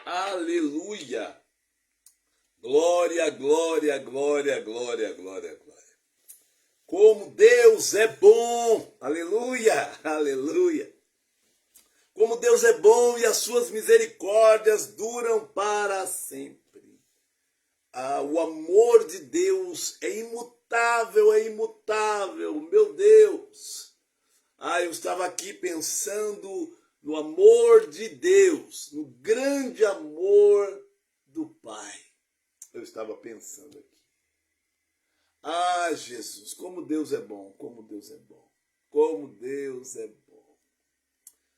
Aleluia! Glória, glória, glória, glória, glória, glória. Como Deus é bom! Aleluia! Aleluia! Como Deus é bom e as suas misericórdias duram para sempre. O amor de Deus é imutável, meu Deus. Eu estava aqui pensando no amor de Deus, no grande amor do Pai. Eu estava pensando aqui. Jesus, como Deus é bom, como Deus é bom, como Deus é bom.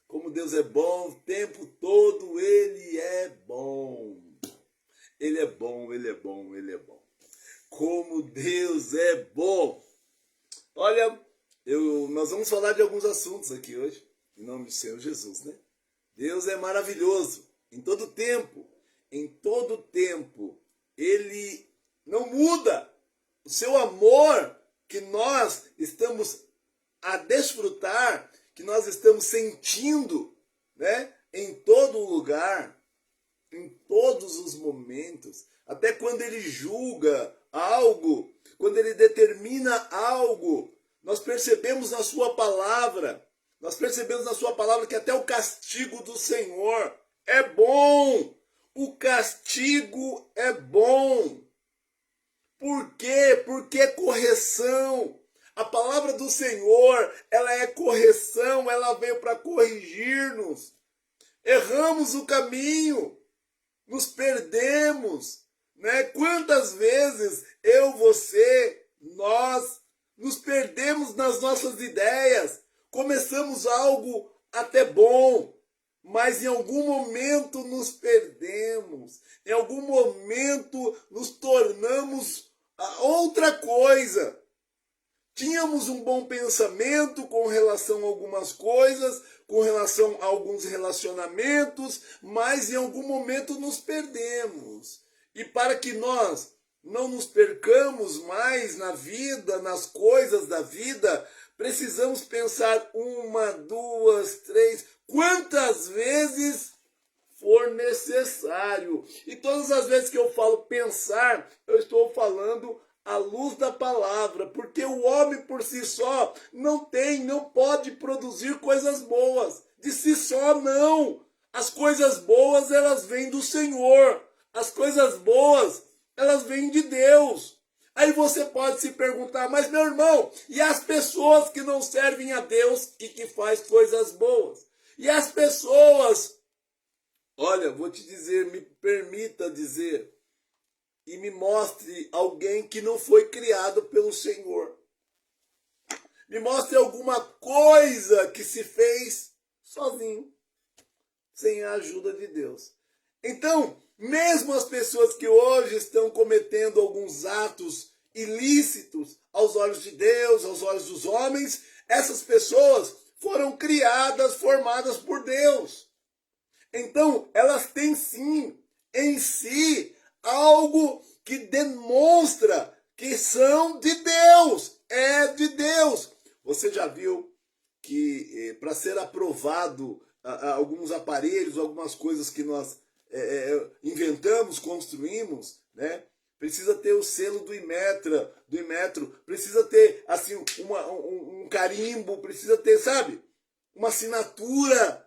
Como Deus é bom, o tempo todo Ele é bom. Ele é bom, Ele é bom, Ele é bom. Como Deus é bom. Olha, nós vamos falar de alguns assuntos aqui hoje, em nome do Senhor Jesus, né? Deus é maravilhoso, em todo tempo. Em todo tempo, Ele não muda. O seu amor que nós estamos a desfrutar, que nós estamos sentindo, né? Em todo lugar, em todos os momentos, até quando Ele julga algo, quando Ele determina algo, nós percebemos na sua palavra, que até o castigo do Senhor é bom. O castigo é bom. Por quê? Porque é correção. A palavra do Senhor, ela é correção, ela veio para corrigir-nos. Erramos o caminho, nos perdemos, né? Quantas vezes eu, você, nós nos perdemos nas nossas ideias, começamos algo até bom, mas em algum momento nos perdemos, em algum momento nos tornamos outra coisa. Tínhamos um bom pensamento com relação a algumas coisas, com relação a alguns relacionamentos, mas em algum momento nos perdemos. E para que nós não nos percamos mais na vida, nas coisas da vida, precisamos pensar 1, 2, 3, quantas vezes for necessário. E todas as vezes que eu falo pensar, eu estou falando à luz da palavra, porque o homem por si só não pode produzir coisas boas. De si só não. As coisas boas, elas vêm do Senhor. As coisas boas, elas vêm de Deus. Aí você pode se perguntar, mas meu irmão, e as pessoas que não servem a Deus e que faz coisas boas? E as pessoas, olha, vou te dizer, me permita dizer, e me mostre alguém que não foi criado pelo Senhor. Me mostre alguma coisa que se fez sozinho, sem a ajuda de Deus. Então, mesmo as pessoas que hoje estão cometendo alguns atos ilícitos aos olhos de Deus, aos olhos dos homens, essas pessoas foram criadas, formadas por Deus. Então, elas têm sim, em si, algo que demonstra que são de Deus, é de Deus. Você já viu que para ser aprovado alguns aparelhos, algumas coisas que nós inventamos, construímos, né? Precisa ter o selo do Inmetro, precisa ter assim um carimbo, precisa ter, sabe, uma assinatura,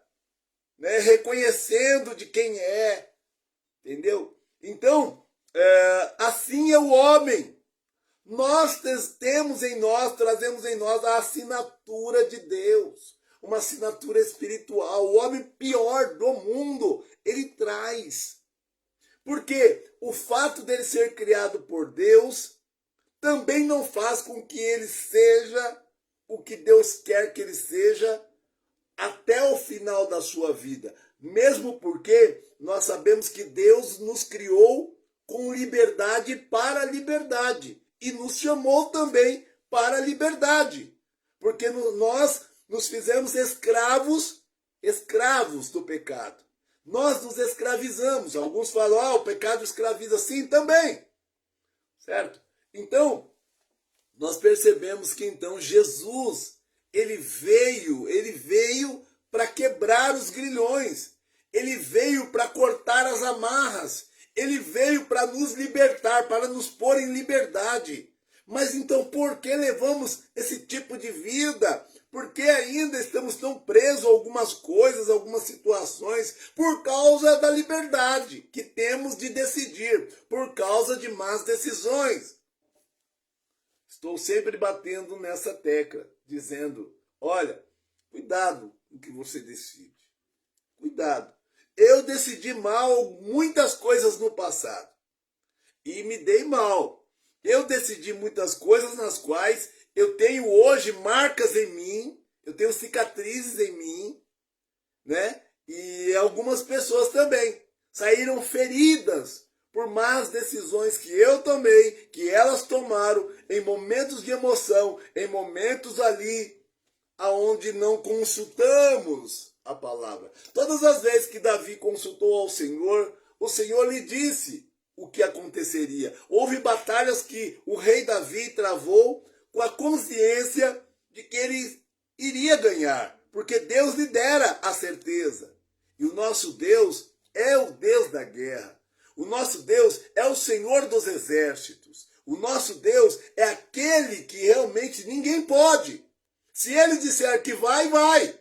né? Reconhecendo de quem é, entendeu? Então, assim é o homem. Nós trazemos em nós a assinatura de Deus, uma assinatura espiritual. O homem pior do mundo, ele traz. Porque o fato dele ser criado por Deus também não faz com que ele seja o que Deus quer que ele seja até o final da sua vida. Mesmo porque nós sabemos que Deus nos criou com liberdade para a liberdade. E nos chamou também para a liberdade. Porque nós nos fizemos escravos do pecado. Nós nos escravizamos. Alguns falam, o pecado escraviza, sim, também. Certo? Então, nós percebemos que então Jesus, ele veio para quebrar os grilhões. Ele veio para cortar as amarras ainda estamos tão presos a algumas coisas, a algumas situações, por causa da liberdade que temos de decidir, por causa de más decisões. Estou sempre batendo nessa tecla, dizendo, olha, cuidado com o que você decide. Cuidado. Eu decidi mal muitas coisas no passado e me dei mal. Eu decidi muitas coisas nas quais eu tenho hoje marcas em mim, eu tenho cicatrizes em mim, né? E algumas pessoas também saíram feridas por más decisões que eu tomei, que elas tomaram em momentos de emoção, em momentos ali aonde não consultamos a palavra. Todas as vezes que Davi consultou ao Senhor, o Senhor lhe disse o que aconteceria. Houve batalhas que o rei Davi travou com a consciência de que ele iria ganhar, porque Deus lhe dera a certeza. E o nosso Deus é o Deus da guerra. O nosso Deus é o Senhor dos exércitos. O nosso Deus é aquele que realmente ninguém pode. Se ele disser que vai, vai.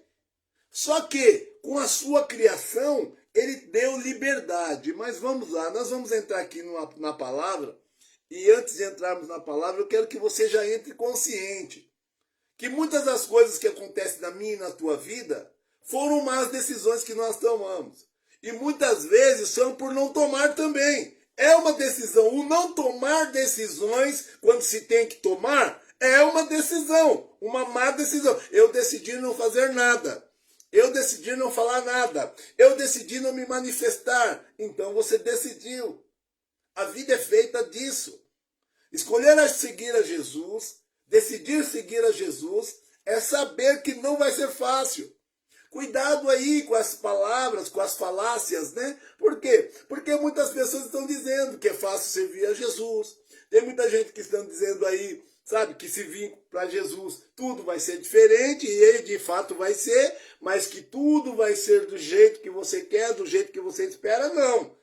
Só que com a sua criação, ele deu liberdade. Mas vamos lá, nós vamos entrar aqui na palavra. E antes de entrarmos na palavra, eu quero que você já entre consciente que muitas das coisas que acontecem na minha e na tua vida foram más decisões que nós tomamos. E muitas vezes são por não tomar também. É uma decisão. O não tomar decisões, quando se tem que tomar, é uma decisão. Uma má decisão. Eu decidi não fazer nada. Eu decidi não falar nada. Eu decidi não me manifestar. Então você decidiu. A vida é feita disso. Escolher seguir a Jesus, decidir seguir a Jesus, é saber que não vai ser fácil. Cuidado aí com as palavras, com as falácias, né? Por quê? Porque muitas pessoas estão dizendo que é fácil servir a Jesus. Tem muita gente que estão dizendo aí, sabe, que se vir para Jesus tudo vai ser diferente, e ele de fato vai ser, mas que tudo vai ser do jeito que você quer, do jeito que você espera, não.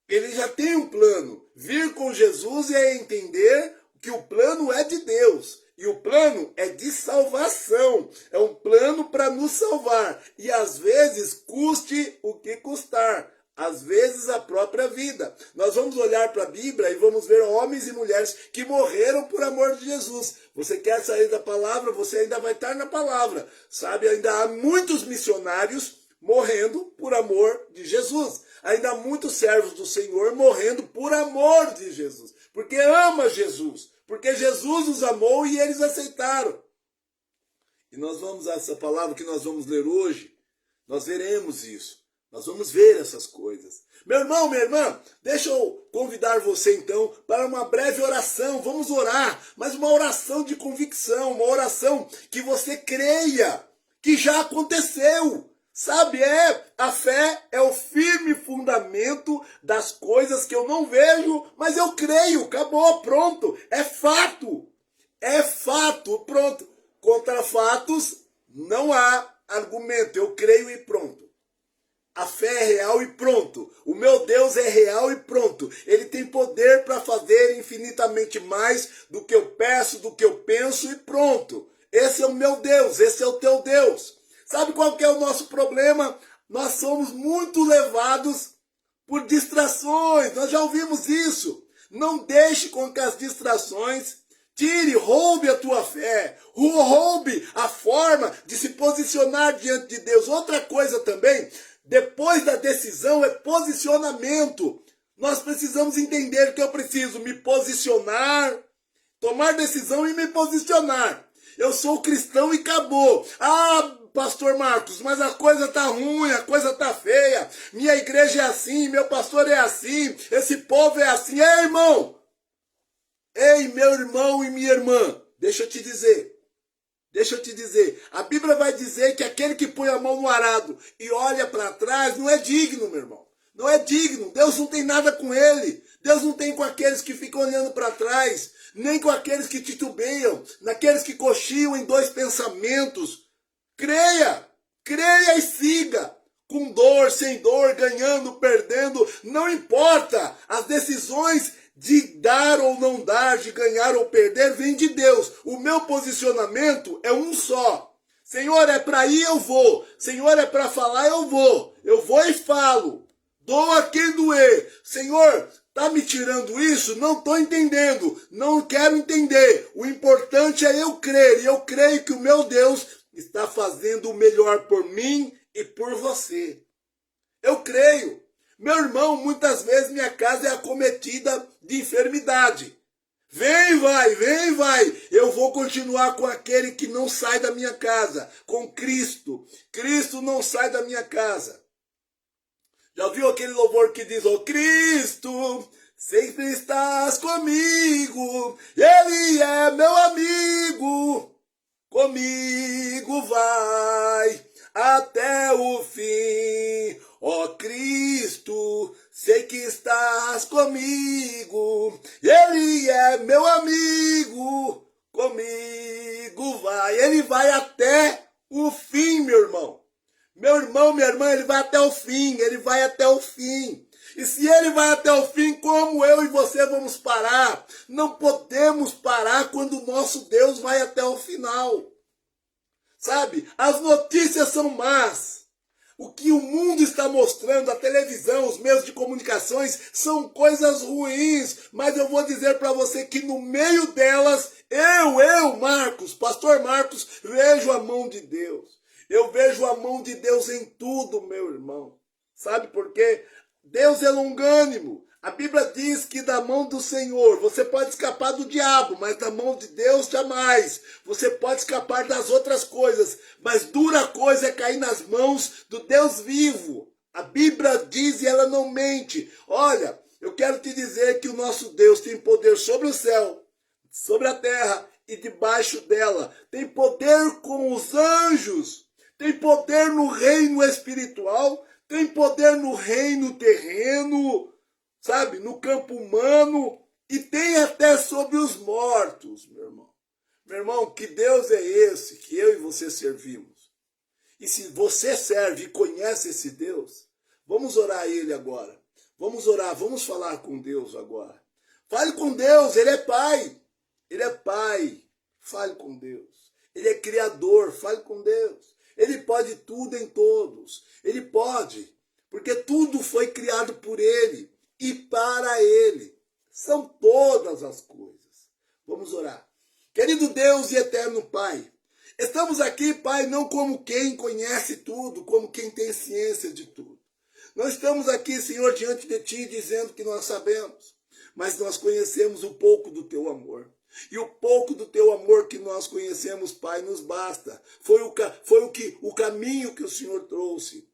Ele já tem um plano. Vir com Jesus é entender que o plano é de Deus. E o plano é de salvação. É um plano para nos salvar. E às vezes custe o que custar. Às vezes a própria vida. Nós vamos olhar para a Bíblia e vamos ver homens e mulheres que morreram por amor de Jesus. Você quer sair da palavra, você ainda vai estar na palavra. Sabe, ainda há muitos missionários morrendo por amor de Jesus. Ainda há muitos servos do Senhor morrendo por amor de Jesus. Porque ama Jesus. Porque Jesus os amou e eles aceitaram. E nós vamos, essa palavra que nós vamos ler hoje, nós veremos isso. Nós vamos ver essas coisas. Meu irmão, minha irmã, deixa eu convidar você então para uma breve oração. Vamos orar, mas uma oração de convicção, uma oração que você creia que já aconteceu. Sabe, a fé é o firme fundamento das coisas que eu não vejo, mas eu creio, acabou, pronto, é fato, pronto. Contra fatos não há argumento, eu creio e pronto. A fé é real e pronto. O meu Deus é real e pronto. Ele tem poder para fazer infinitamente mais do que eu peço, do que eu penso e pronto. Esse é o meu Deus, esse é o teu Deus. Sabe qual que é o nosso problema? Nós somos muito levados por distrações. Nós já ouvimos isso. Não deixe com que as distrações roube a tua fé, roube a forma de se posicionar diante de Deus. Outra coisa também, depois da decisão é posicionamento. Nós precisamos entender que eu preciso me posicionar, tomar decisão e me posicionar. Eu sou cristão e acabou. Pastor Marcos, mas a coisa tá ruim, a coisa tá feia. Minha igreja é assim, meu pastor é assim, esse povo é assim. Ei, irmão! Ei, meu irmão e minha irmã, deixa eu te dizer. A Bíblia vai dizer que aquele que põe a mão no arado e olha para trás não é digno, meu irmão. Não é digno. Deus não tem nada com ele. Deus não tem com aqueles que ficam olhando para trás, nem com aqueles que titubeiam, naqueles que cochiam em dois pensamentos. Creia e siga, com dor, sem dor, ganhando, perdendo, não importa. As decisões de dar ou não dar, de ganhar ou perder, vêm de Deus. O meu posicionamento é um só. Senhor, é para ir, eu vou. Senhor, é para falar, eu vou. Eu vou e falo. Doa quem doer. Senhor, tá me tirando isso? Não estou entendendo. Não quero entender. O importante é eu crer. E eu creio que o meu Deus está fazendo o melhor por mim e por você. Eu creio. Meu irmão, muitas vezes minha casa é acometida de enfermidade. Vem, vai, vem, vai. Eu vou continuar com aquele que não sai da minha casa, com Cristo. Cristo não sai da minha casa. Já ouviu aquele louvor que diz, ó Cristo, sempre estás comigo, Ele é meu amigo, comigo vai até o fim. Ó Cristo, sei que estás comigo, Ele é meu amigo, comigo vai. Ele vai até o fim, meu irmão. Meu irmão, minha irmã, ele vai até o fim, ele vai até o fim. E se ele vai até o fim, como eu e você vamos parar? Não podemos parar quando o nosso Deus vai até o final. Sabe, as notícias são más. O que o mundo está mostrando, a televisão, os meios de comunicações, são coisas ruins. Mas eu vou dizer para você que no meio delas, Marcos, pastor Marcos, vejo a mão de Deus. Eu vejo a mão de Deus em tudo, meu irmão. Sabe por quê? Deus é longânimo. A Bíblia diz que da mão do Senhor você pode escapar do diabo, mas da mão de Deus jamais. Você pode escapar das outras coisas, mas dura coisa é cair nas mãos do Deus vivo. A Bíblia diz e ela não mente. Olha, eu quero te dizer que o nosso Deus tem poder sobre o céu, sobre a terra e debaixo dela. Tem poder com os anjos. Tem poder no reino espiritual. Tem poder no reino terreno. Sabe, no campo humano, e tem até sobre os mortos, meu irmão. Meu irmão, que Deus é esse que eu e você servimos? E se você serve e conhece esse Deus, vamos orar a Ele agora. Vamos orar, vamos falar com Deus agora. Fale com Deus, Ele é Pai. Ele é Pai, fale com Deus. Ele é Criador, fale com Deus. Ele pode tudo em todos. Ele pode, porque tudo foi criado por Ele. E para Ele são todas as coisas. Vamos orar. Querido Deus e eterno Pai, estamos aqui, Pai, não como quem conhece tudo, como quem tem ciência de tudo. Não estamos aqui, Senhor, diante de Ti dizendo que nós sabemos, mas nós conhecemos um pouco do Teu amor. E o pouco do Teu amor que nós conhecemos, Pai, nos basta. Foi o caminho que o Senhor trouxe.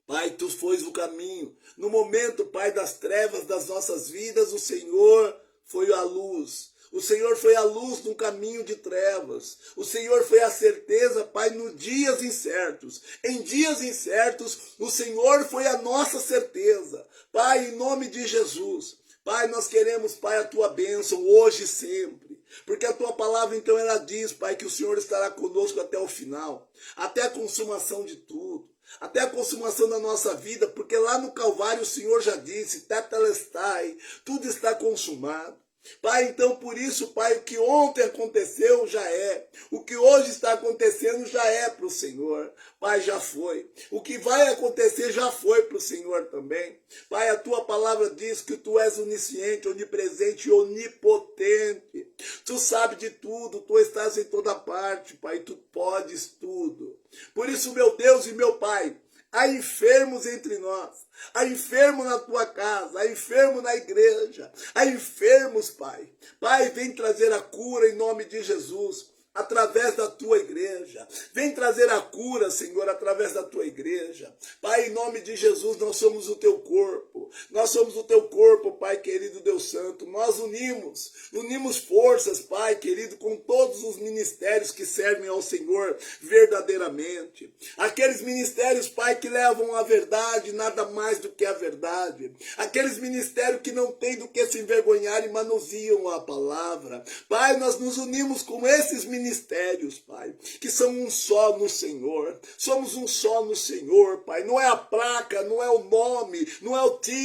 Pai, Tu fois o caminho. No momento, Pai, das trevas das nossas vidas, o Senhor foi a luz. O Senhor foi a luz no caminho de trevas. O Senhor foi a certeza, Pai, nos dias incertos. Em dias incertos, o Senhor foi a nossa certeza. Pai, em nome de Jesus. Pai, nós queremos, Pai, a Tua bênção hoje e sempre. Porque a Tua palavra, então, ela diz, Pai, que o Senhor estará conosco até o final. Até a consumação de tudo. Até a consumação da nossa vida, porque lá no Calvário o Senhor já disse, tetelestai, tudo está consumado. Pai, então por isso, Pai, o que ontem aconteceu já é. O que hoje está acontecendo já é para o Senhor. Pai, já foi. O que vai acontecer já foi para o Senhor também. Pai, a Tua palavra diz que Tu és onisciente, onipresente e onipotente. Tu sabes de tudo, Tu estás em toda parte, Pai, Tu podes tudo. Por isso, meu Deus e meu Pai, há enfermos entre nós, há enfermo na tua casa, há enfermo na igreja, há enfermos, Pai. Pai, vem trazer a cura em nome de Jesus, através da tua igreja. Vem trazer a cura, Senhor, através da tua igreja. Pai, em nome de Jesus, nós somos o teu corpo. Nós somos o teu corpo, Pai querido Deus Santo. Nós unimos forças, Pai querido, com todos os ministérios que servem ao Senhor verdadeiramente. Aqueles ministérios, Pai, que levam a verdade, nada mais do que a verdade. Aqueles ministérios que não têm do que se envergonhar e manuseiam a palavra. Pai, nós nos unimos com esses ministérios, Pai, que são um só no Senhor. Somos um só no Senhor, Pai. Não é a placa, não é o nome, não é o título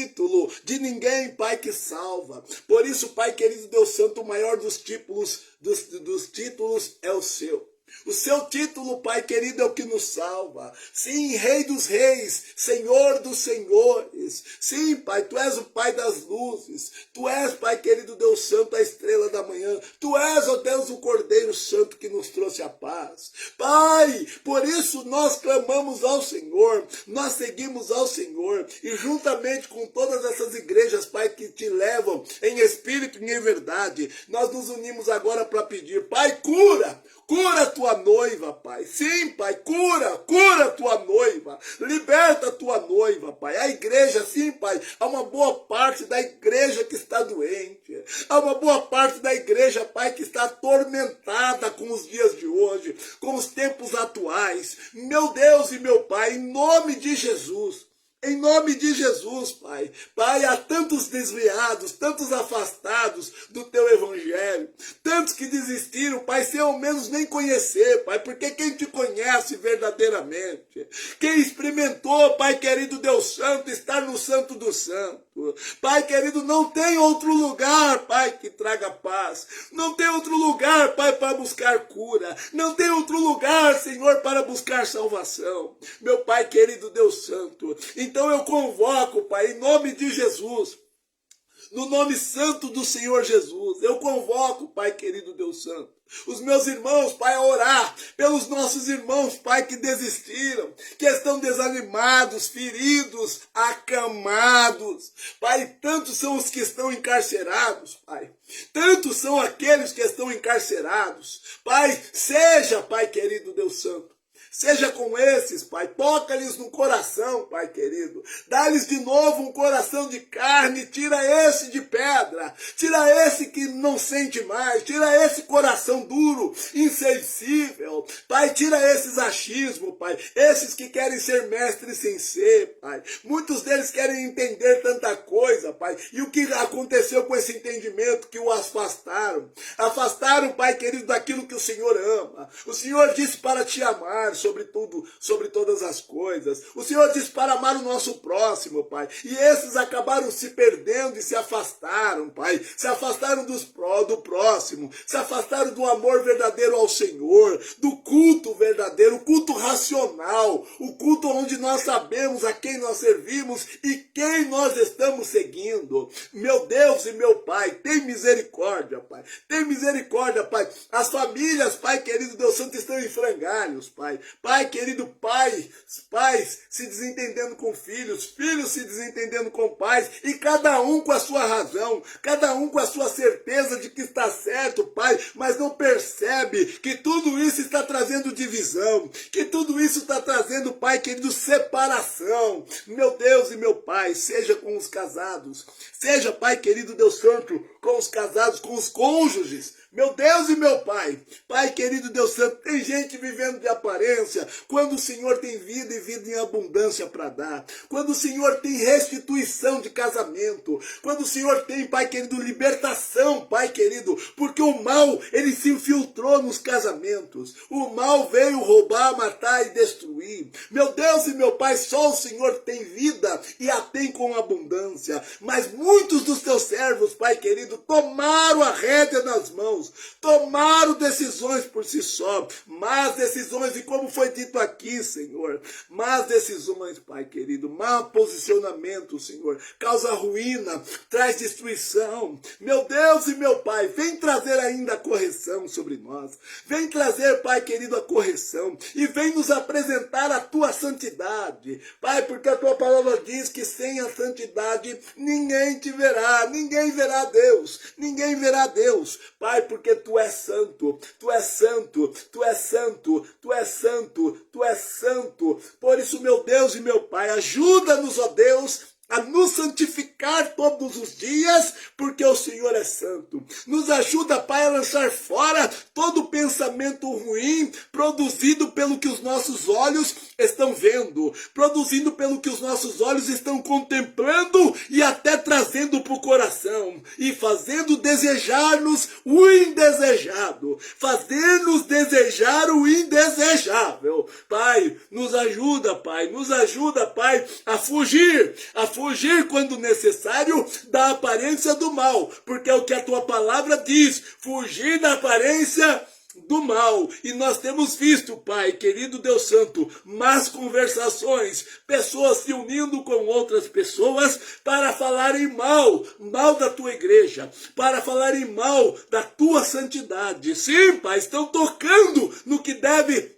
de ninguém, Pai, que salva. Por isso, Pai querido Deus Santo, o maior dos títulos é o seu. O seu título, Pai querido, é o que nos salva. Sim, Rei dos reis, Senhor dos senhores. Sim, Pai, Tu és o Pai das luzes. Tu és, Pai querido, Deus Santo, a estrela da manhã. Tu és, ó Deus, o Cordeiro Santo que nos trouxe a paz. Pai, por isso nós clamamos ao Senhor, nós seguimos ao Senhor. E juntamente com todas essas igrejas, Pai, que Te levam em espírito e em verdade, nós nos unimos agora para pedir, Pai, cura a Tua noiva, Pai. Sim, Pai, cura a Tua noiva. Liberta a Tua noiva, Pai. A igreja, sim, Pai, há uma boa parte da igreja que está doente. Há uma boa parte da igreja, Pai, que está atormentada com os dias de hoje, com os tempos atuais. Meu Deus e meu Pai, em nome de Jesus, em nome de Jesus, Pai. Pai, há tantos desviados, tantos afastados do Teu Evangelho, tantos que desistiram, Pai, sem ao menos nem conhecer, Pai, porque quem Te conhece verdadeiramente, quem experimentou, Pai querido Deus Santo, estar no Santo do Santo, Pai querido, não tem outro lugar, Pai, que traga paz, não tem outro lugar, Pai, para buscar cura, não tem outro lugar, Senhor, para buscar salvação, meu Pai querido Deus Santo. Então eu convoco, Pai, em nome de Jesus, no nome santo do Senhor Jesus, eu convoco, Pai querido Deus Santo, os meus irmãos, Pai, a orar pelos nossos irmãos, Pai, que desistiram, que estão desanimados, feridos, acamados. Pai, tantos são os que estão encarcerados, Pai. Tantos são aqueles que estão encarcerados. Pai, seja, Pai querido Deus Santo, seja com esses, Pai, toca-lhes no coração, Pai querido. Dá-lhes de novo um coração de carne, tira esse de pedra, tira esse que não sente mais, tira esse coração duro, insensível. Pai, tira esses achismos, Pai, esses que querem ser mestres sem ser, Pai. Muitos deles querem entender tanta coisa, Pai, e o que aconteceu com esse entendimento que o afastaram? Afastaram, Pai querido, daquilo que o Senhor ama. O Senhor disse para Te amar, sobre tudo, sobre todas as coisas. O Senhor diz para amar o nosso próximo, Pai. E esses acabaram se perdendo e se afastaram, Pai. Se afastaram do próximo. Se afastaram do amor verdadeiro ao Senhor. Do culto verdadeiro, o culto racional. O culto onde nós sabemos a quem nós servimos e quem nós estamos seguindo. Meu Deus e meu Pai, tem misericórdia, Pai. Tem misericórdia, Pai. As famílias, Pai querido Deus Santo, estão em frangalhos, Pai. Pai querido, pais se desentendendo com filhos, filhos se desentendendo com pais, e cada um com a sua razão, cada um com a sua certeza de que está certo, Pai, mas não percebe que tudo isso está trazendo divisão, que tudo isso está trazendo, Pai querido, separação. Meu Deus e meu Pai, seja com os casados, seja, Pai querido Deus Santo, com os casados, com os cônjuges. Meu Deus e meu Pai, Pai querido Deus Santo, tem gente vivendo de aparência, quando o Senhor tem vida e vida em abundância para dar, quando o Senhor tem restituição de casamento, quando o Senhor tem, Pai querido, libertação, Pai querido, porque o mal, ele se infiltrou nos casamentos, o mal veio roubar, matar e destruir. Meu Deus e meu Pai, só o Senhor tem vida e a tem com abundância, mas muitos dos teus servos, Pai querido, tomaram a rédea nas mãos, tomaram decisões por si só, más decisões, e como foi dito aqui, Senhor, más decisões, Pai querido, mau posicionamento, Senhor, causa ruína, traz destruição. Meu Deus e meu Pai, vem trazer ainda a correção sobre nós, vem trazer, Pai querido, a correção, e vem nos apresentar a Tua santidade, Pai, porque a Tua palavra diz que sem a santidade ninguém te verá, ninguém verá Deus, ninguém verá Deus, Pai, porque Tu és santo, Tu és santo, Tu és santo, Tu és santo, Tu és santo. Por isso, meu Deus e meu Pai, ajuda-nos, ó Deus, a nos santificar todos os dias, porque o Senhor é santo. Nos ajuda, Pai, a lançar fora todo pensamento ruim, produzido pelo que os nossos olhos estão vendo, produzindo pelo que os nossos olhos estão contemplando e até trazendo para o coração, e fazendo desejar-nos o indesejado, fazer-nos desejar o indesejável. Pai, nos ajuda, Pai, a fugir quando necessário da aparência do mal, porque é o que a Tua palavra diz, fugir da aparência do mal. E nós temos visto, Pai, querido Deus Santo, más conversações, pessoas se unindo com outras pessoas para falarem mal da tua igreja, para falarem mal da tua santidade. Sim, Pai, estão tocando no que deve,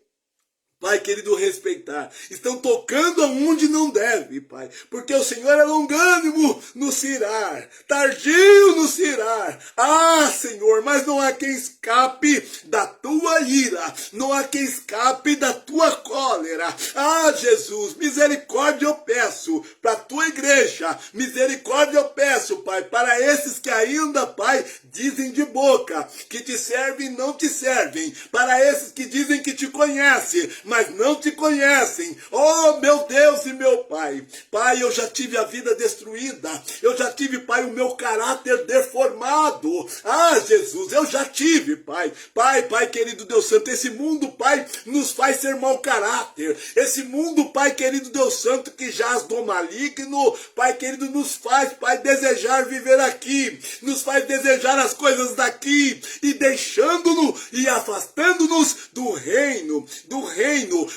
Pai querido, respeitar. Estão tocando aonde não deve, Pai. Porque o Senhor é longânimo no se irar, tardio no se irar. Ah, Senhor, mas não há quem escape da tua ira. Não há quem escape da tua cólera. Ah, Jesus, misericórdia eu peço para a tua igreja. Misericórdia eu peço, Pai, para esses que ainda, Pai, dizem de boca que te servem e não te servem. Para esses que dizem que te conhecem, mas não te conhecem. Oh, meu Deus e meu Pai. Pai, eu já tive a vida destruída. Eu já tive, Pai, o meu caráter deformado. Ah, Jesus, eu já tive, Pai. Pai querido Deus Santo, esse mundo, Pai, nos faz ser mau caráter. Esse mundo, Pai querido Deus Santo, que jaz do maligno, Pai querido, nos faz, Pai, desejar viver aqui. Nos faz desejar as coisas daqui e deixando-nos e afastando-nos do reino,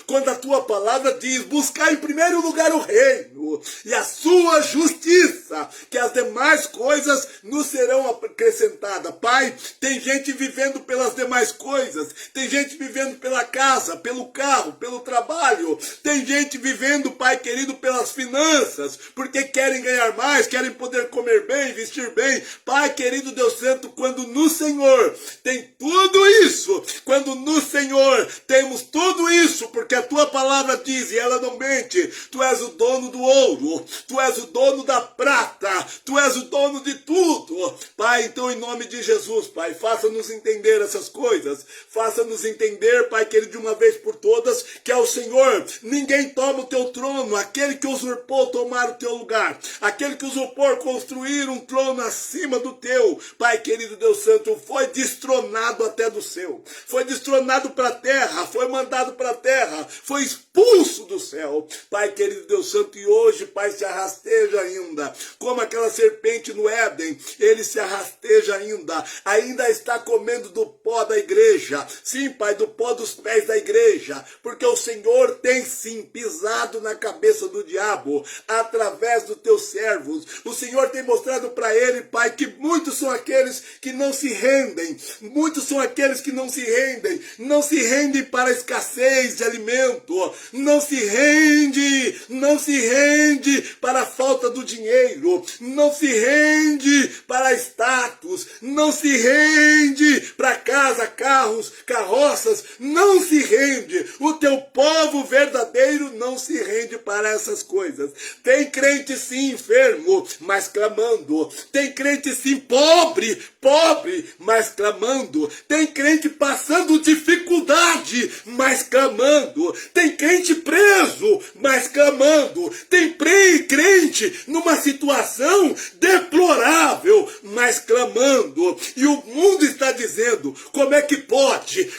quando a tua palavra diz, buscar em primeiro lugar o reino e a sua justiça, que as demais coisas nos serão acrescentadas. Pai, tem gente vivendo pelas demais coisas, tem gente vivendo pela casa, pelo carro, pelo trabalho, tem gente vivendo, Pai querido, pelas finanças, porque querem ganhar mais, querem poder comer bem, vestir bem. Pai querido Deus Santo, quando no Senhor tem tudo isso, quando no Senhor temos tudo isso, porque a tua palavra diz, e ela não mente, tu és o dono do ouro, tu és o dono da prata, tu és o dono de tudo. Pai, então em nome de Jesus, Pai, faça-nos entender essas coisas, faça-nos entender, Pai querido, de uma vez por todas, que é o Senhor, ninguém toma o teu trono, aquele que usurpou tomar o teu lugar, aquele que usurpou construir um trono acima do teu, Pai querido Deus Santo, foi destronado até do céu, foi destronado para a terra, foi mandado para a terra, foi expulso do céu, Pai querido Deus Santo, e hoje, Pai, se arrasteja ainda, como aquela serpente no Éden, ele se arrasteja ainda está comendo do pó da igreja, sim, Pai, do pó dos pés da igreja, porque o Senhor tem sim pisado na cabeça do diabo, através dos teus servos. O Senhor tem mostrado para ele, Pai, que muitos são aqueles que não se rendem, muitos são aqueles que não se rendem para a escassez de alimento, não se rende para a falta do dinheiro, não se rende para status, não se rende para casa, carros, carroças, não se rende. O teu povo verdadeiro não se rende para essas coisas. Tem crente sim enfermo, mas clamando. Tem crente sim pobre, mas clamando. Tem crente passando dificuldade, mas clamando. Tem crente preso, mas clamando. Tem crente numa situação deplorável, mas clamando. E o mundo está dizendo, como é que pode?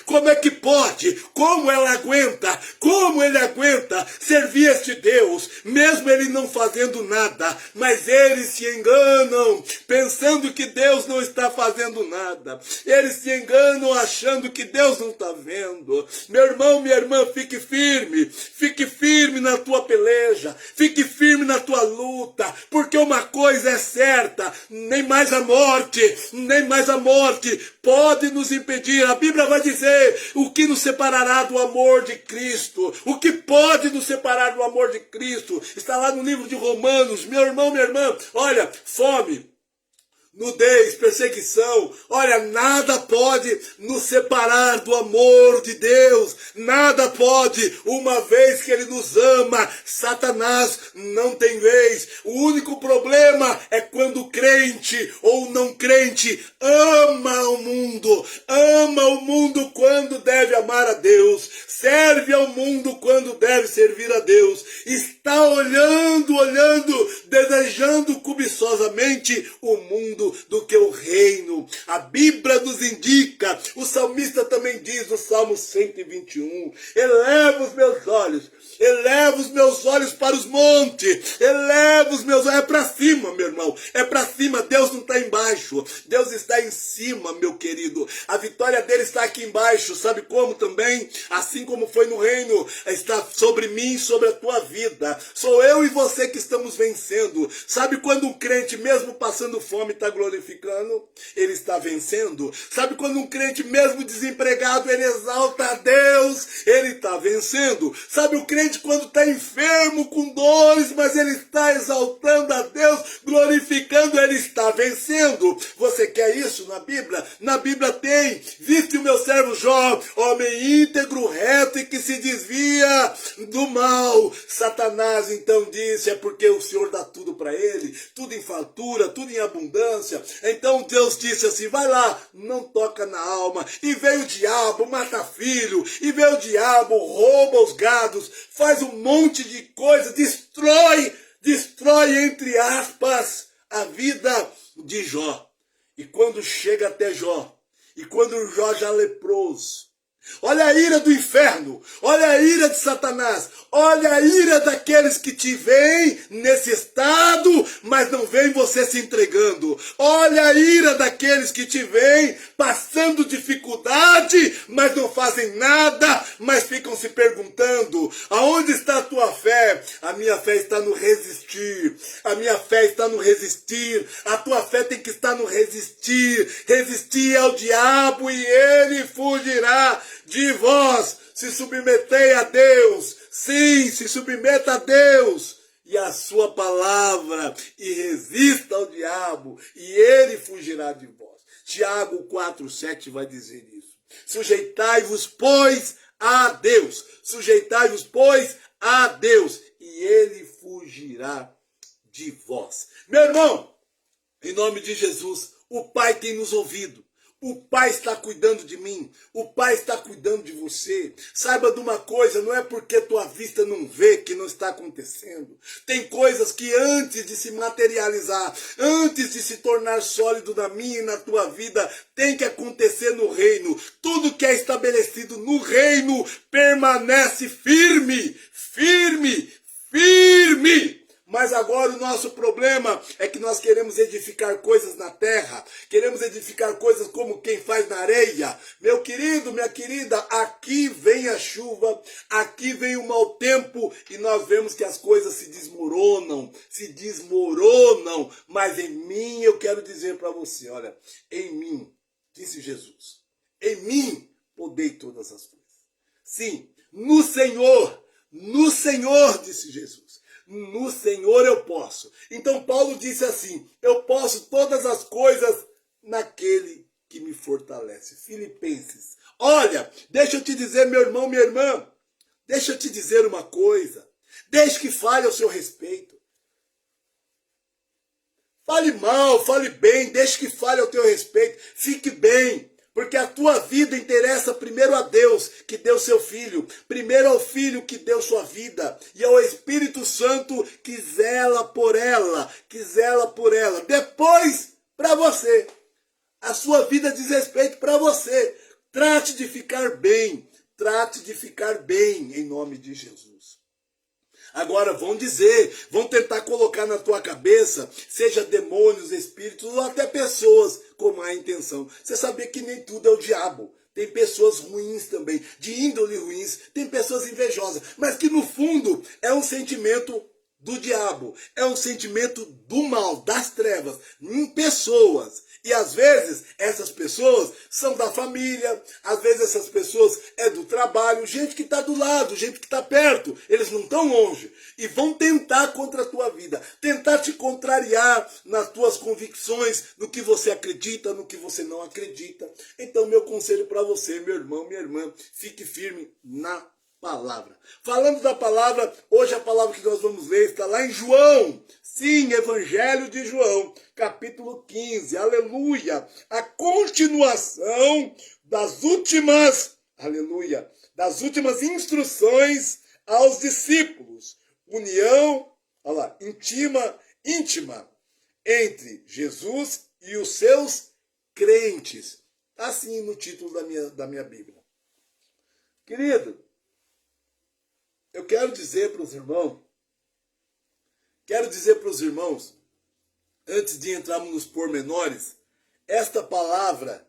Como ele aguenta servir este Deus, mesmo ele não fazendo nada, mas eles se enganam, pensando que Deus não está fazendo nada, eles se enganam achando que Deus não está vendo. Meu irmão, minha irmã, fique firme na tua peleja, fique firme na tua luta, porque uma coisa é certa, nem mais a morte pode nos impedir. A Bíblia vai dizer, o que nos separará do amor de Cristo? O que pode nos separar do amor de Cristo? Está lá no livro de Romanos. Meu irmão, minha irmã, olha, fome, nudez, perseguição, olha, nada pode nos separar do amor de Deus, nada pode, uma vez que Ele nos ama, Satanás não tem vez. O único problema é quando crente ou não crente ama o mundo quando deve amar a Deus, serve ao mundo quando deve servir a Deus, está olhando, desejando cobiçosamente o mundo do que o reino. A Bíblia nos indica, o salmista também diz no Salmo 121, eleva os meus olhos Eleva os meus olhos para os montes. Eleva os meus olhos. É para cima, meu irmão. É para cima. Deus não está embaixo. Deus está em cima, meu querido. A vitória dele está aqui embaixo. Sabe como também? Assim como foi no reino, está sobre mim, sobre a tua vida. Sou eu e você que estamos vencendo. Sabe quando um crente, mesmo passando fome, está glorificando? Ele está vencendo. Sabe quando um crente, mesmo desempregado, ele exalta a Deus? Ele está vencendo. Sabe o crente quando está enfermo, com dores, mas ele está exaltando a Deus, glorificando, ele está vencendo. Você quer isso na Bíblia? Na Bíblia tem. Viste o meu servo Jó, homem íntegro, reto e que se desvia do mal. Satanás então disse, é porque o Senhor dá tudo para ele, tudo em fartura, tudo em abundância. Então Deus disse assim, vai lá, não toca na alma. E veio o diabo, mata filho, e veio o diabo, rouba os gados, faz um monte de coisa, destrói entre aspas, a vida de Jó. E quando chega até Jó, e quando Jó já leproso, olha a ira do inferno, olha a ira de Satanás, olha a ira daqueles que te veem nesse estado, mas não veem você se entregando. Olha a ira daqueles que te veem passando dificuldade, mas não fazem nada, mas ficam se perguntando, aonde está a tua fé? A minha fé está no resistir, a minha fé está no resistir, a tua fé tem que estar no resistir, resistir ao diabo e ele fugirá de vós. Se submetei a Deus, sim, se submeta a Deus e a sua palavra, e resista ao diabo, e ele fugirá de vós. Tiago 4,7 vai dizer isso. Sujeitai-vos, pois, a Deus. Sujeitai-vos, pois, a Deus, e ele fugirá de vós. Meu irmão, em nome de Jesus, o Pai tem nos ouvido. O Pai está cuidando de mim, o Pai está cuidando de você. Saiba de uma coisa, não é porque tua vista não vê que não está acontecendo. Tem coisas que antes de se materializar, antes de se tornar sólido na minha e na tua vida, tem que acontecer no reino. Tudo que é estabelecido no reino permanece firme, firme, firme. Mas agora o nosso problema é que nós queremos edificar coisas na terra, queremos edificar coisas como quem faz na areia. Meu querido, minha querida, aqui vem a chuva, aqui vem o mau tempo e nós vemos que as coisas se desmoronam, mas em mim eu quero dizer para você, olha, em mim, disse Jesus, em mim podei todas as coisas. Sim, no Senhor, disse Jesus. No Senhor eu posso. Então Paulo disse assim, eu posso todas as coisas naquele que me fortalece. Filipenses. Olha, deixa eu te dizer, meu irmão, minha irmã, deixa eu te dizer uma coisa. Deixe que fale ao seu respeito. Fale mal, fale bem, deixe que fale ao teu respeito. Fique bem. Porque a tua vida interessa primeiro a Deus, que deu seu Filho. Primeiro ao Filho, que deu sua vida. E ao Espírito Santo, que zela por ela. Depois, para você. A sua vida diz respeito para você. Trate de ficar bem. Trate de ficar bem, em nome de Jesus. Agora vão dizer, vão tentar colocar na tua cabeça, seja demônios, espíritos ou até pessoas com má intenção. Você sabia que nem tudo é o diabo. Tem pessoas ruins também, de índole ruins, tem pessoas invejosas, mas que no fundo é um sentimento do diabo, é um sentimento do mal, das trevas, em pessoas. E às vezes essas pessoas são da família, às vezes essas pessoas é do trabalho, gente que está do lado, gente que está perto, eles não estão longe. E vão tentar contra a tua vida, tentar te contrariar nas tuas convicções, no que você acredita, no que você não acredita. Então meu conselho para você, meu irmão, minha irmã, fique firme na palavra. Falando da palavra, hoje a palavra que nós vamos ler está lá em João. Sim, Evangelho de João, capítulo 15. Aleluia! A continuação das últimas, aleluia, das últimas instruções aos discípulos. União, olha lá, íntima entre Jesus e os seus crentes. Assim no título da minha Bíblia. Querido, eu quero dizer para os irmãos, antes de entrarmos nos pormenores, essa palavra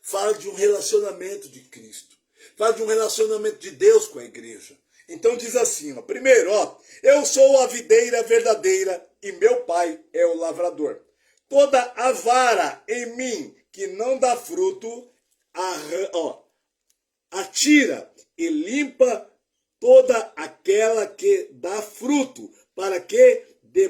fala de um relacionamento de Cristo, fala de um relacionamento de Deus com a igreja. Então diz assim, ó, primeiro, ó, eu sou a videira verdadeira e meu pai é o lavrador. Toda a vara em mim que não dá fruto, atira e limpa toda aquela que dá fruto, para que dê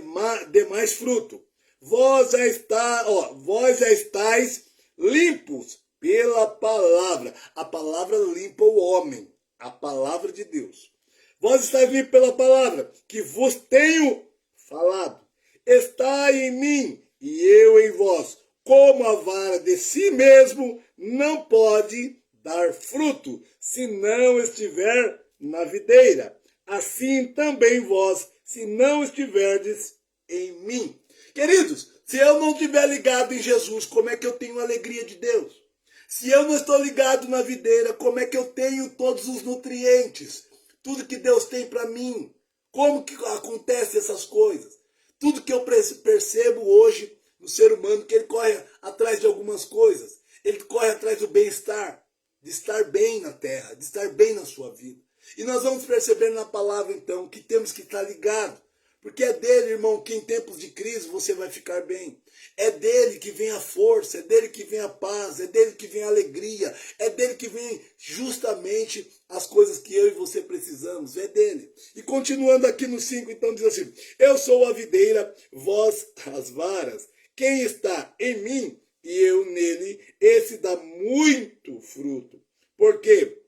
mais fruto. Vós já estáis limpos pela palavra. A palavra limpa o homem, a palavra de Deus. Vós estáis limpos pela palavra que vos tenho falado. Está em mim e eu em vós. Como a vara de si mesmo não pode dar fruto, se não estiver na videira. Assim também vós, se não estiverdes em mim. Queridos, se eu não estiver ligado em Jesus, como é que eu tenho a alegria de Deus? Se eu não estou ligado na videira, como é que eu tenho todos os nutrientes? Tudo que Deus tem para mim. Como que acontecem essas coisas? Tudo que eu percebo hoje no ser humano, que ele corre atrás de algumas coisas. Ele corre atrás do bem-estar, de estar bem na terra, de estar bem na sua vida. E nós vamos perceber na palavra, então, que temos que estar ligados. Porque é dele, irmão, que em tempos de crise você vai ficar bem. É dele que vem a força, é dele que vem a paz, é dele que vem a alegria, é dele que vem justamente as coisas que eu e você precisamos, é dele. E continuando aqui no 5, então diz assim, eu sou a videira, vós as varas. Quem está em mim e eu nele, esse dá muito fruto. Porque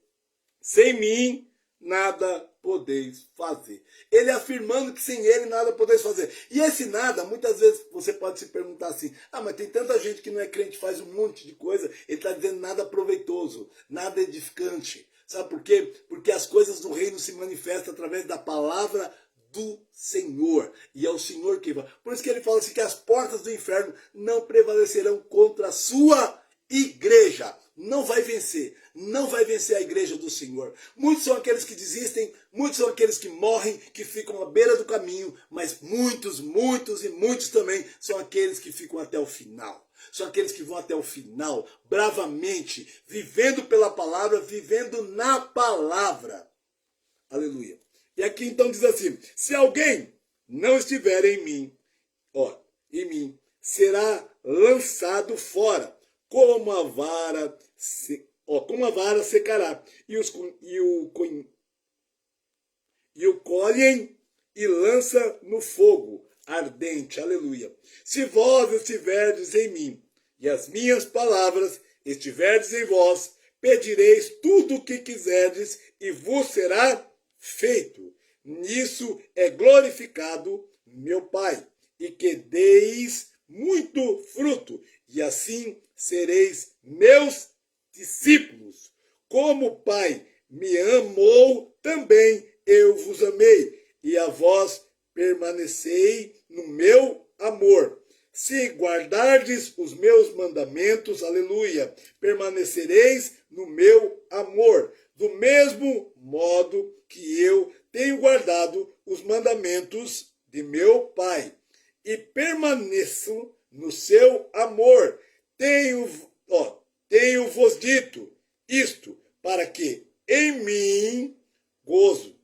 sem mim nada podeis fazer. Ele afirmando que sem ele nada podeis fazer. E esse nada, muitas vezes você pode se perguntar assim, mas tem tanta gente que não é crente, faz um monte de coisa, ele está dizendo nada proveitoso, nada edificante. Sabe por quê? Porque as coisas do reino se manifestam através da palavra do Senhor. E é o Senhor que vai. Por isso que ele fala assim, que as portas do inferno não prevalecerão contra a sua igreja. Não vai vencer. Não vai vencer a igreja do Senhor. Muitos são aqueles que desistem, muitos são aqueles que morrem, que ficam à beira do caminho, mas muitos também são aqueles que ficam até o final. São aqueles que vão até o final, bravamente, vivendo pela palavra, vivendo na palavra. Aleluia. E aqui então diz assim, se alguém não estiver em mim, será lançado fora, como a vara secará, e o colhem e lança no fogo ardente. Aleluia. Se vós estiverdes em mim, e as minhas palavras estiverdes em vós, pedireis tudo o que quiserdes, e vos será feito. Nisso é glorificado meu Pai, e que deis muito fruto, e assim sereis meus discípulos. Como o Pai me amou, também eu vos amei, e a vós permanecei no meu amor. Se guardardes os meus mandamentos, aleluia, permanecereis no meu amor, do mesmo modo que eu tenho guardado os mandamentos de meu Pai, e permaneço no seu amor. Tenho-vos dito isto, para que em mim gozo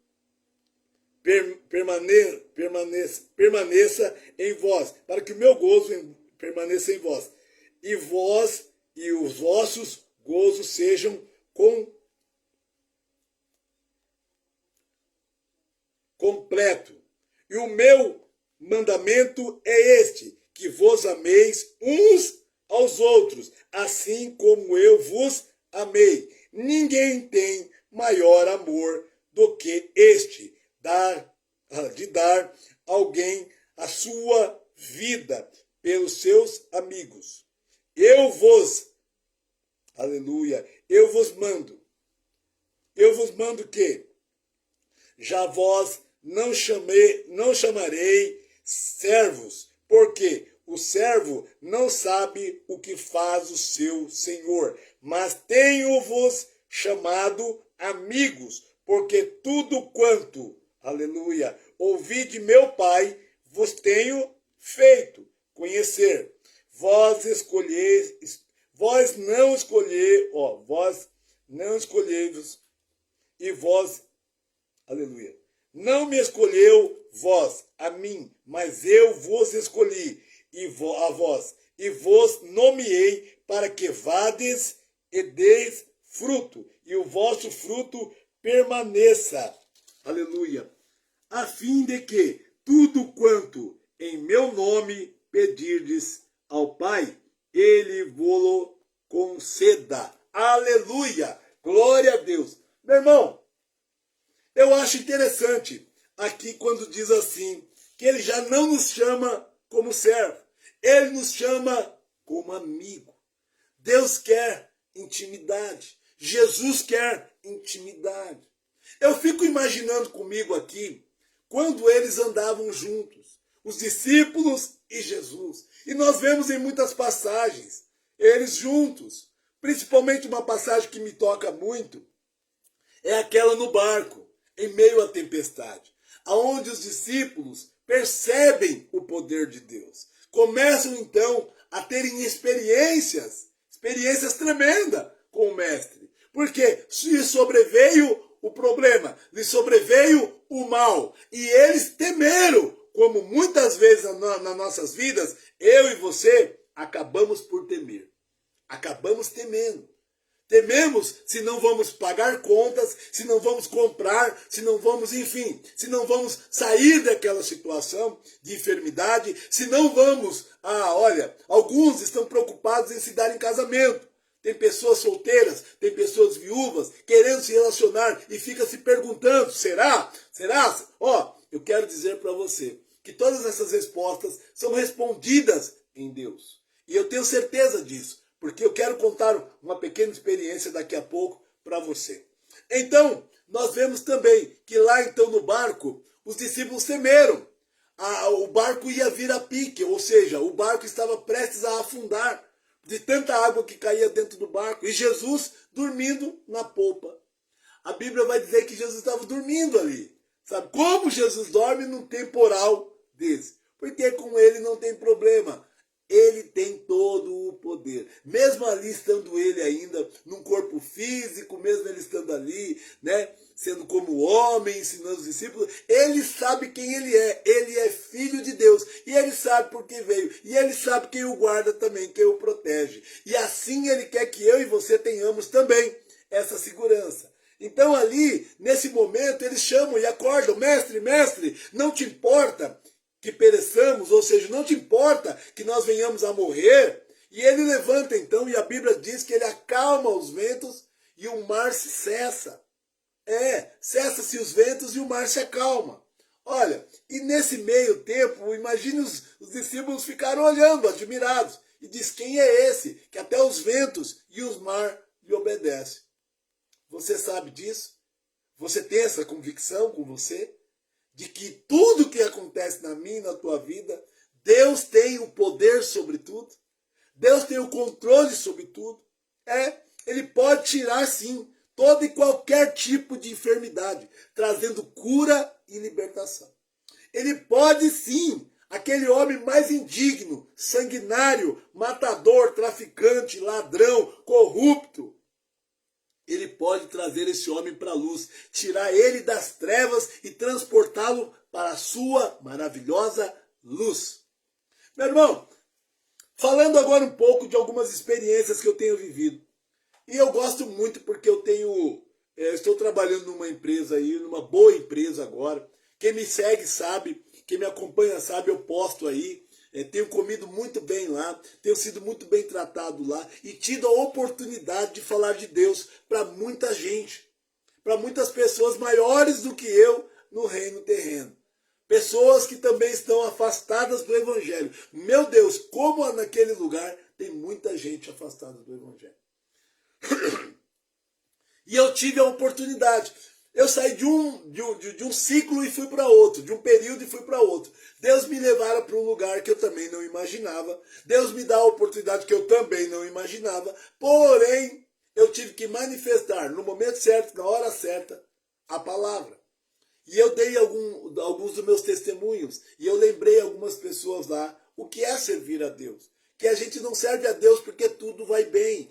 permaneça em vós, para que o meu gozo permaneça em vós, e os vossos gozos sejam completo. E o meu mandamento é este, que vos ameis uns aos outros, assim como eu vos amei. Ninguém tem maior amor do que este, de dar alguém a sua vida pelos seus amigos. Eu vos mando que já vós não chamarei servos, porque o servo não sabe o que faz o seu senhor, mas tenho-vos chamado amigos, porque tudo quanto, aleluia, ouvi de meu Pai, vos tenho feito conhecer. Vós não escolhei-vos, e vós, aleluia, não me escolheu vós, a mim, mas eu vos escolhi, a vós, e vos nomeei para que vades e deis fruto, e o vosso fruto permaneça, aleluia, a fim de que tudo quanto em meu nome pedirdes ao Pai, ele vô-lo conceda. Aleluia! Glória a Deus. Meu irmão, eu acho interessante aqui quando diz assim, que ele já não nos chama como servo, ele nos chama como amigo. Deus quer intimidade, Jesus quer intimidade. Eu fico imaginando comigo aqui, quando eles andavam juntos, os discípulos e Jesus. E nós vemos em muitas passagens, eles juntos. Principalmente uma passagem que me toca muito, é aquela no barco, em meio à tempestade, aonde os discípulos percebem o poder de Deus. Começam então a terem experiências tremendas com o Mestre. Porque lhe sobreveio o problema, lhe sobreveio o mal. E eles temeram, como muitas vezes nas nossas vidas, eu e você acabamos por temer. Acabamos temendo. Tememos se não vamos pagar contas, se não vamos comprar, se não vamos, enfim, se não vamos sair daquela situação de enfermidade, se não vamos, olha, alguns estão preocupados em se dar em casamento. Tem pessoas solteiras, tem pessoas viúvas, querendo se relacionar e fica se perguntando, será? Será? Eu quero dizer para você que todas essas respostas são respondidas em Deus. E eu tenho certeza disso. Porque eu quero contar uma pequena experiência daqui a pouco para você. Então, nós vemos também que lá então no barco, os discípulos temeram. O barco ia vir a pique, ou seja, o barco estava prestes a afundar de tanta água que caía dentro do barco. E Jesus dormindo na polpa. A Bíblia vai dizer que Jesus estava dormindo ali. Sabe como Jesus dorme num temporal desse? Porque com ele não tem problema. Ele tem todo o poder. Mesmo ali estando ele ainda num corpo físico, mesmo ele estando ali, né, sendo como homem, ensinando os discípulos, ele sabe quem ele é. Ele é filho de Deus. E ele sabe por que veio. E ele sabe quem o guarda também, quem o protege. E assim ele quer que eu e você tenhamos também essa segurança. Então ali, nesse momento, eles chamam e acordam, mestre, mestre, não te importa que pereçamos, ou seja, não te importa que nós venhamos a morrer. E ele levanta então, e a Bíblia diz que ele acalma os ventos e o mar se cessa. Cessa-se os ventos e o mar se acalma. Olha, e nesse meio tempo, imagine os discípulos ficaram olhando, admirados, e diz, quem é esse que até os ventos e os mar lhe obedecem? Você sabe disso? Você tem essa convicção com você? De que tudo que acontece na minha e na tua vida, Deus tem o poder sobre tudo. Deus tem o controle sobre tudo. Ele pode tirar, sim, todo e qualquer tipo de enfermidade, trazendo cura e libertação. Ele pode, sim, aquele homem mais indigno, sanguinário, matador, traficante, ladrão, corrupto, ele pode trazer esse homem para a luz, tirar ele das trevas e transportá-lo para a sua maravilhosa luz. Meu irmão, falando agora um pouco de algumas experiências que eu tenho vivido. E eu gosto muito porque eu estou trabalhando numa empresa aí, numa boa empresa agora. Quem me segue sabe, quem me acompanha sabe, eu posto aí. Tenho comido muito bem lá, tenho sido muito bem tratado lá e tido a oportunidade de falar de Deus para muita gente, para muitas pessoas maiores do que eu no reino terreno. Pessoas que também estão afastadas do Evangelho. Meu Deus, como naquele lugar tem muita gente afastada do Evangelho. E eu tive a oportunidade. Eu saí de um ciclo e fui para outro, de um período e fui para outro. Deus me levara para um lugar que eu também não imaginava. Deus me dá a oportunidade que eu também não imaginava. Porém, eu tive que manifestar no momento certo, na hora certa, a palavra. E eu dei alguns dos meus testemunhos, e eu lembrei algumas pessoas lá o que é servir a Deus. Que a gente não serve a Deus porque tudo vai bem.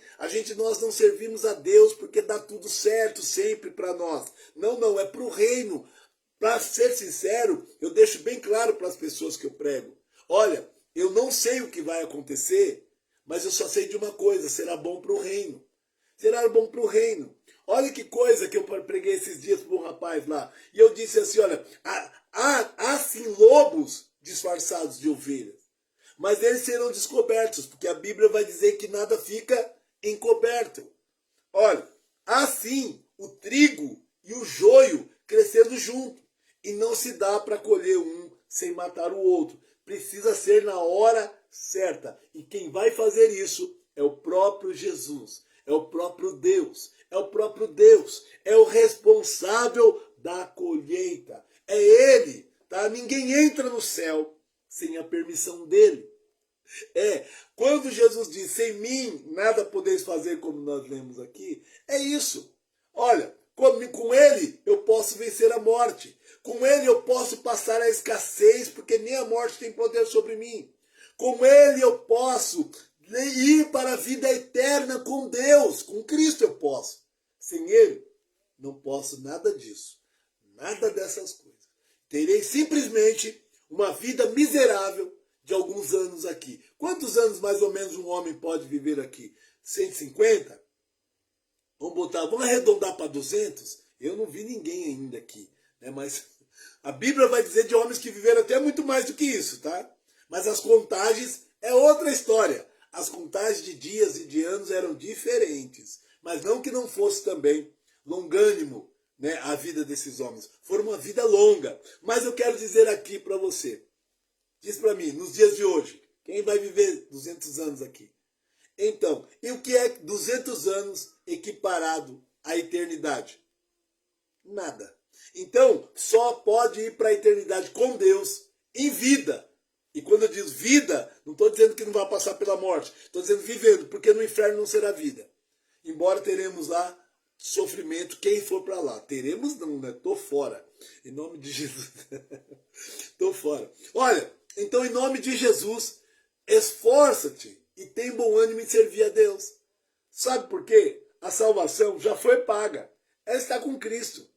Nós não servimos a Deus porque dá tudo certo sempre para nós. Não, é para o reino. Para ser sincero, eu deixo bem claro para as pessoas que eu prego. Olha, eu não sei o que vai acontecer, mas eu só sei de uma coisa, será bom para o reino. Será bom para o reino. Olha que coisa que eu preguei esses dias para um rapaz lá. E eu disse assim, olha, há sim lobos disfarçados de ovelhas. Mas eles serão descobertos, porque a Bíblia vai dizer que nada fica encoberto. Olha, há sim o trigo e o joio crescendo junto. E não se dá para colher um sem matar o outro. Precisa ser na hora certa. E quem vai fazer isso é o próprio Jesus. É o próprio Deus. É o próprio Deus. É o responsável da colheita. É Ele. Tá? Ninguém entra no céu sem a permissão dele. Quando Jesus diz, sem mim nada podeis fazer, como nós lemos aqui, é isso. Olha, com ele eu posso vencer a morte. Com ele eu posso passar a escassez, porque nem a morte tem poder sobre mim. Com ele eu posso ir para a vida eterna com Deus. Com Cristo eu posso. Sem ele, não posso nada disso. Nada dessas coisas. Terei simplesmente uma vida miserável de alguns anos aqui. Quantos anos mais ou menos um homem pode viver aqui? 150? Vamos arredondar para 200? Eu não vi ninguém ainda aqui, né? Mas a Bíblia vai dizer de homens que viveram até muito mais do que isso, tá? Mas as contagens é outra história. As contagens de dias e de anos eram diferentes. Mas não que não fosse também longânimo, né, a vida desses homens. Foi uma vida longa. Mas eu quero dizer aqui para você. Diz para mim, nos dias de hoje, quem vai viver 200 anos aqui? Então, e o que é 200 anos equiparado à eternidade? Nada. Então, só pode ir para a eternidade com Deus em vida. E quando eu digo vida, não estou dizendo que não vai passar pela morte. Estou dizendo vivendo, porque no inferno não será vida. Embora teremos lá sofrimento, quem for para lá. Teremos não, né? Estou fora. Em nome de Jesus. Estou fora. Olha, então em nome de Jesus, esforça-te e tem bom ânimo em servir a Deus. Sabe por quê? A salvação já foi paga. Ela está com Cristo.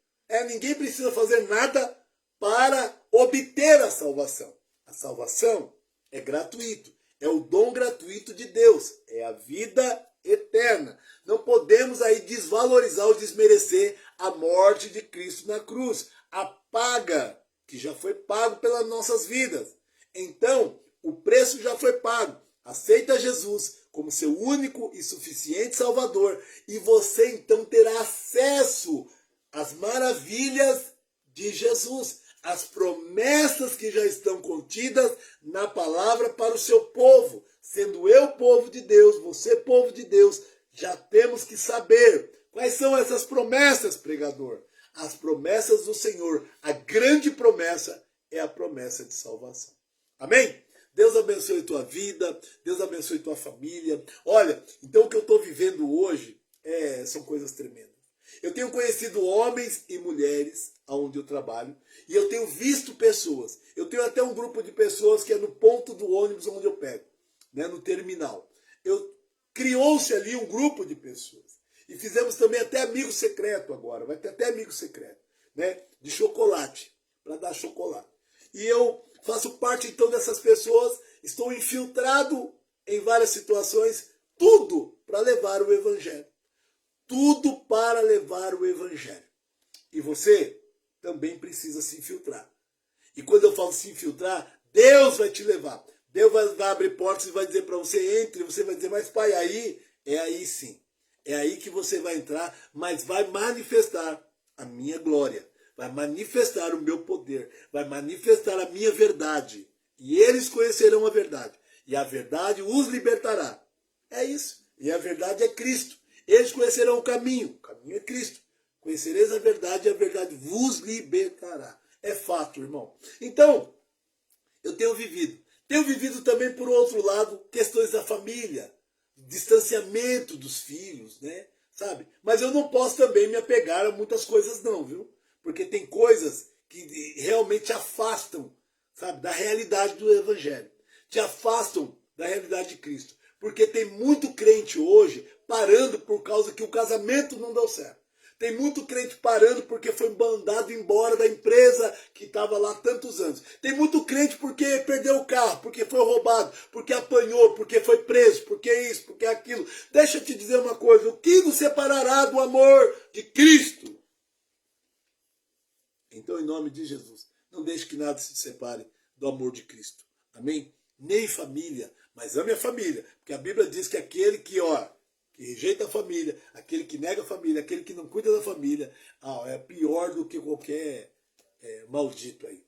Ninguém precisa fazer nada para obter a salvação. A salvação é gratuito. É o dom gratuito de Deus. É a vida eterna. Não podemos aí desvalorizar ou desmerecer a morte de Cristo na cruz. A paga que já foi pago pelas nossas vidas. Então, o preço já foi pago. Aceita Jesus como seu único e suficiente Salvador e você então terá acesso às maravilhas de Jesus, às promessas que já estão contidas na palavra para o seu povo. Sendo eu povo de Deus, você povo de Deus, já temos que saber quais são essas promessas, pregador. As promessas do Senhor, a grande promessa é a promessa de salvação. Amém? Deus abençoe tua vida, Deus abençoe tua família. Olha, então o que eu estou vivendo hoje são coisas tremendas. Eu tenho conhecido homens e mulheres onde eu trabalho e eu tenho visto pessoas. Eu tenho até um grupo de pessoas que é no ponto do ônibus onde eu pego, né, no terminal. Criou-se ali um grupo de pessoas. E fizemos também até amigo secreto agora. Vai ter até amigo secreto, né, de chocolate, para dar chocolate. E eu faço parte então dessas pessoas, estou infiltrado em várias situações, tudo para levar o Evangelho. Tudo para levar o Evangelho. E você também precisa se infiltrar. E quando eu falo se infiltrar, Deus vai te levar. Deus vai abrir portas e vai dizer para você, entre, você vai dizer, mas pai, aí sim. É aí que você vai entrar, mas vai manifestar a minha glória. Vai manifestar o meu poder, vai manifestar a minha verdade. E eles conhecerão a verdade. E a verdade os libertará. É isso. E a verdade é Cristo. Eles conhecerão o caminho é Cristo. Conhecereis a verdade e a verdade vos libertará. É fato, irmão. Então, eu tenho vivido. Tenho vivido também, por outro lado, questões da família, distanciamento dos filhos, né? Sabe? Mas eu não posso também me apegar a muitas coisas não, viu? Porque tem coisas que realmente afastam, sabe, da realidade do Evangelho. Te afastam da realidade de Cristo. Porque tem muito crente hoje parando por causa que o casamento não deu certo. Tem muito crente parando porque foi mandado embora da empresa que estava lá há tantos anos. Tem muito crente porque perdeu o carro, porque foi roubado, porque apanhou, porque foi preso, porque isso, porque aquilo. Deixa eu te dizer uma coisa, o que nos separará do amor de Cristo? Então, em nome de Jesus, não deixe que nada se separe do amor de Cristo. Amém? Nem família, mas ame a família. Porque a Bíblia diz que aquele que rejeita a família, aquele que nega a família, aquele que não cuida da família, é pior do que qualquer maldito aí.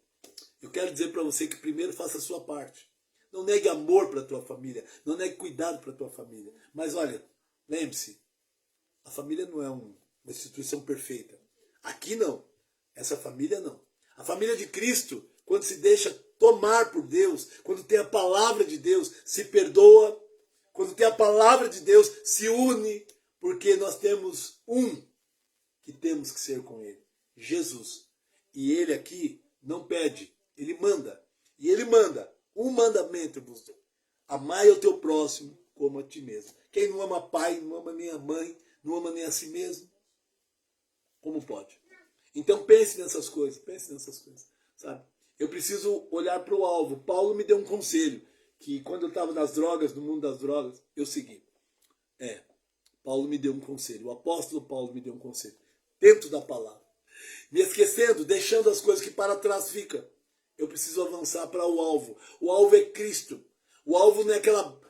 Eu quero dizer para você que primeiro faça a sua parte. Não negue amor para a tua família, não negue cuidado para a tua família. Mas olha, lembre-se, a família não é uma instituição perfeita. Aqui não. Essa família não. A família de Cristo, quando se deixa tomar por Deus, quando tem a palavra de Deus, se perdoa. Quando tem a palavra de Deus, se une, porque nós temos um que temos que ser com ele, Jesus. E ele aqui não pede, ele manda. E ele manda, um mandamento vos dou. Amai o teu próximo como a ti mesmo. Quem não ama pai, não ama nem a mãe, não ama nem a si mesmo, como pode? Então pense nessas coisas, sabe? Eu preciso olhar para o alvo. Paulo me deu um conselho, que quando eu estava nas drogas, no mundo das drogas, eu segui. Paulo me deu um conselho, o apóstolo Paulo me deu um conselho, dentro da palavra. Me esquecendo, deixando as coisas que para trás ficam. Eu preciso avançar para o alvo. O alvo é Cristo. O alvo não é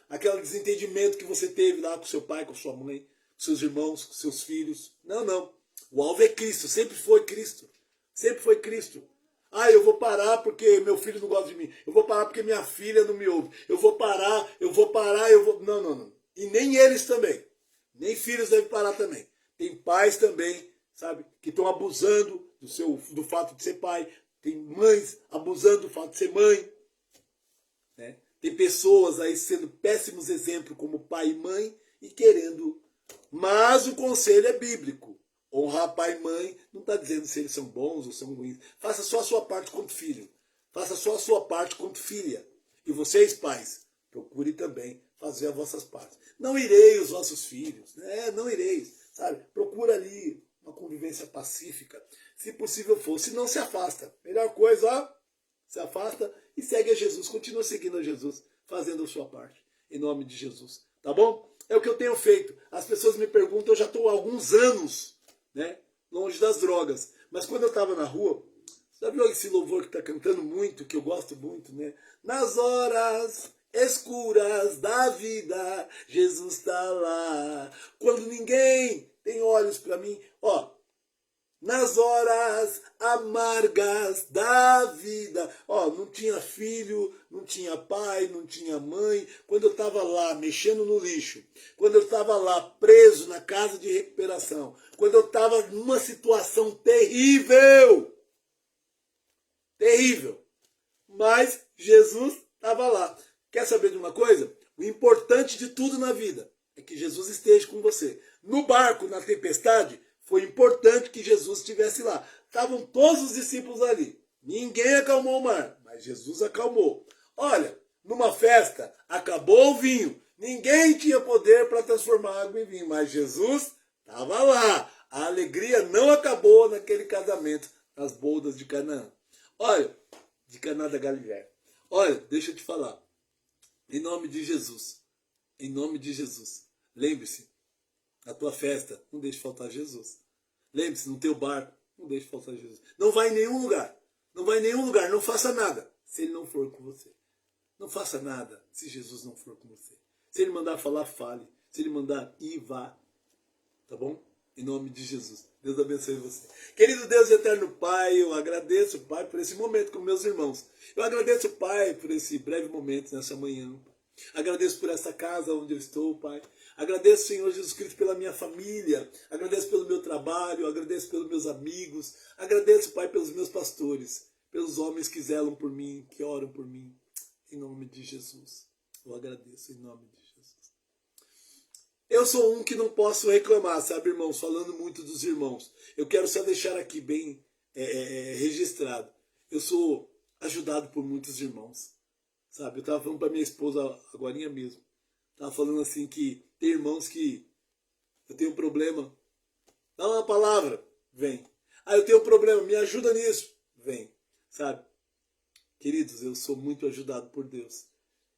aquele desentendimento que você teve lá com seu pai, com sua mãe, com seus irmãos, com seus filhos. Não, não. O alvo é Cristo, sempre foi Cristo. Sempre foi Cristo. Eu vou parar porque meu filho não gosta de mim. Eu vou parar porque minha filha não me ouve. Eu vou parar. Não, não, não. E nem eles também. Nem filhos devem parar também. Tem pais também, sabe, que estão abusando do fato de ser pai. Tem mães abusando do fato de ser mãe. Né? Tem pessoas aí sendo péssimos exemplos como pai e mãe e querendo. Mas o conselho é bíblico. Honrar pai e mãe não está dizendo se eles são bons ou são ruins. Faça só a sua parte como filho. Faça só a sua parte como filha. E vocês, pais, procure também fazer as vossas partes. Não irei os vossos filhos. Não ireis. Sabe? Procura ali uma convivência pacífica. Se possível for. Se não, se afasta. Melhor coisa, se afasta e segue a Jesus. Continua seguindo a Jesus, fazendo a sua parte. Em nome de Jesus. Tá bom? É o que eu tenho feito. As pessoas me perguntam, eu já estou há alguns anos, né, longe das drogas. Mas quando eu estava na rua, já viu esse louvor que está cantando muito, que eu gosto muito, né? Nas horas escuras da vida, Jesus está lá. Quando ninguém tem olhos para mim, nas horas amargas da vida. Não tinha filho, não tinha pai, não tinha mãe. Quando eu estava lá mexendo no lixo, quando eu estava lá preso na casa de recuperação, quando eu estava numa situação terrível, terrível, mas Jesus estava lá. Quer saber de uma coisa? O importante de tudo na vida é que Jesus esteja com você. No barco, na tempestade, foi importante que Jesus estivesse lá. Estavam todos os discípulos ali. Ninguém acalmou o mar, mas Jesus acalmou. Olha, numa festa, acabou o vinho. Ninguém tinha poder para transformar água em vinho, mas Jesus estava lá. A alegria não acabou naquele casamento, nas bodas de Canaã. Olha, de Caná da Galileia. Olha, deixa eu te falar. Em nome de Jesus. Em nome de Jesus. Lembre-se. Na tua festa, não deixe faltar Jesus. Lembre-se, no teu barco, não deixe faltar Jesus. Não vai em nenhum lugar. Não vai em nenhum lugar. Não faça nada se ele não for com você. Não faça nada se Jesus não for com você. Se ele mandar falar, fale. Se ele mandar ir, vá. Tá bom? Em nome de Jesus. Deus abençoe você. Querido Deus e eterno Pai, eu agradeço, Pai, por esse momento com meus irmãos. Eu agradeço, Pai, por esse breve momento nessa manhã. Agradeço por essa casa onde eu estou, Pai. Agradeço, Senhor Jesus Cristo, pela minha família. Agradeço pelo meu trabalho. Agradeço pelos meus amigos. Agradeço, Pai, pelos meus pastores. Pelos homens que zelam por mim, que oram por mim. Em nome de Jesus. Eu agradeço em nome de Jesus. Eu sou um que não posso reclamar, sabe, irmãos? Falando muito dos irmãos. Eu quero só deixar aqui bem registrado. Eu sou ajudado por muitos irmãos, sabe? Eu estava falando para minha esposa agorinha mesmo. Estava falando assim que tem irmãos que eu tenho um problema. Dá uma palavra, vem. Ah, eu tenho um problema, me ajuda nisso, vem. Sabe? Queridos, eu sou muito ajudado por Deus.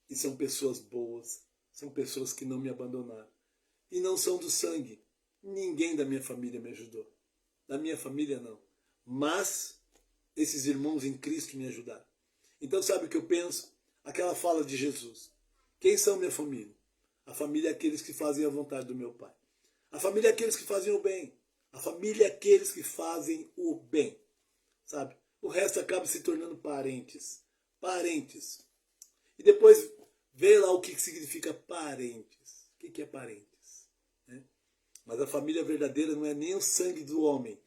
E são pessoas boas, são pessoas que não me abandonaram. E não são do sangue. Ninguém da minha família me ajudou. Da minha família, não. Mas esses irmãos em Cristo me ajudaram. Então, sabe o que eu penso? Aquela fala de Jesus. Quem são minha família? A família é aqueles que fazem a vontade do meu Pai. A família é aqueles que fazem o bem. A família é aqueles que fazem o bem. Sabe? O resto acaba se tornando parentes. Parentes. E depois vê lá o que significa parentes. O que é parentes? Né? Mas a família verdadeira não é nem o sangue do homem.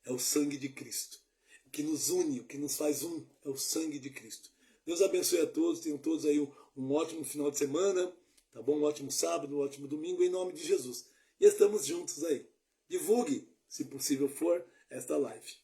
É o sangue de Cristo. O que nos une, o que nos faz um, é o sangue de Cristo. Deus abençoe a todos. Tenham todos aí um ótimo final de semana. Tá bom? Um ótimo sábado, um ótimo domingo, em nome de Jesus. E estamos juntos aí. Divulgue, se possível for, esta live.